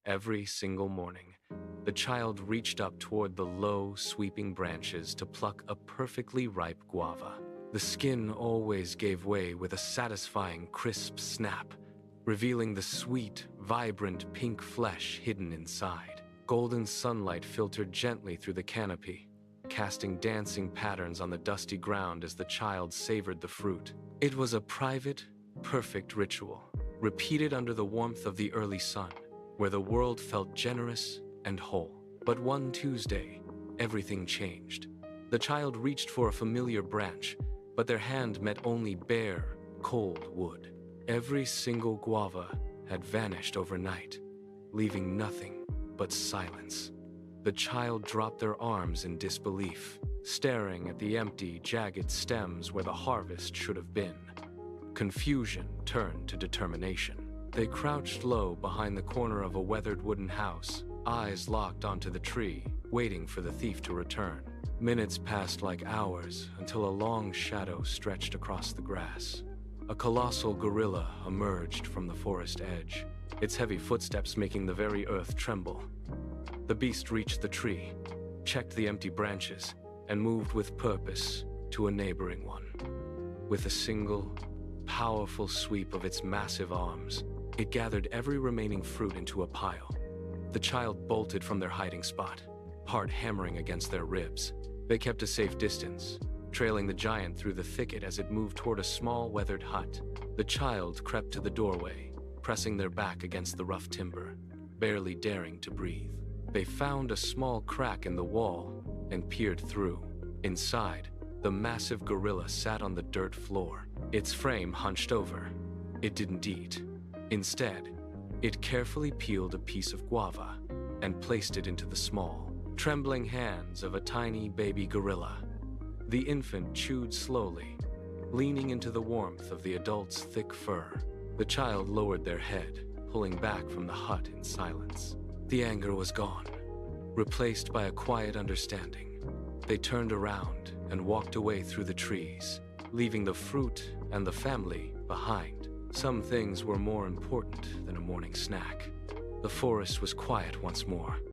Every single morning, the child reached up toward the low, sweeping branches to pluck a perfectly ripe guava. The skin always gave way with a satisfying, crisp snap, revealing the sweet, vibrant pink flesh hidden inside. Golden sunlight filtered gently through the canopy, casting dancing patterns on the dusty ground as the child savored the fruit. It was a private, perfect ritual, repeated under the warmth of the early sun, where the world felt generous and whole. But one Tuesday, everything changed. The child reached for a familiar branch, but their hand met only bare, cold wood. Every single guava had vanished overnight, leaving nothing but silence. The child dropped their arms in disbelief, staring at the empty, jagged stems where the harvest should have been. Confusion turned to determination. They crouched low behind the corner of a weathered wooden house, eyes locked onto the tree, waiting for the thief to return. Minutes passed like hours until a long shadow stretched across the grass. A colossal gorilla emerged from the forest edge, its heavy footsteps making the very earth tremble. The beast reached the tree, checked the empty branches, and moved with purpose to a neighboring one. With a single, powerful sweep of its massive arms, it gathered every remaining fruit into a pile. The child bolted from their hiding spot, heart hammering against their ribs. They kept a safe distance, trailing the giant through the thicket as it moved toward a small, weathered hut. The child crept to the doorway, pressing their back against the rough timber, barely daring to breathe. They found a small crack in the wall and peered through. Inside, the massive gorilla sat on the dirt floor, its frame hunched over. It didn't eat. Instead, it carefully peeled a piece of guava and placed it into the small, trembling hands of a tiny baby gorilla. The infant chewed slowly, leaning into the warmth of the adult's thick fur. The child lowered their head, pulling back from the hut in silence. The anger was gone, replaced by a quiet understanding. They turned around and walked away through the trees, leaving the fruit and the family behind. Some things were more important than a morning snack. The forest was quiet once more,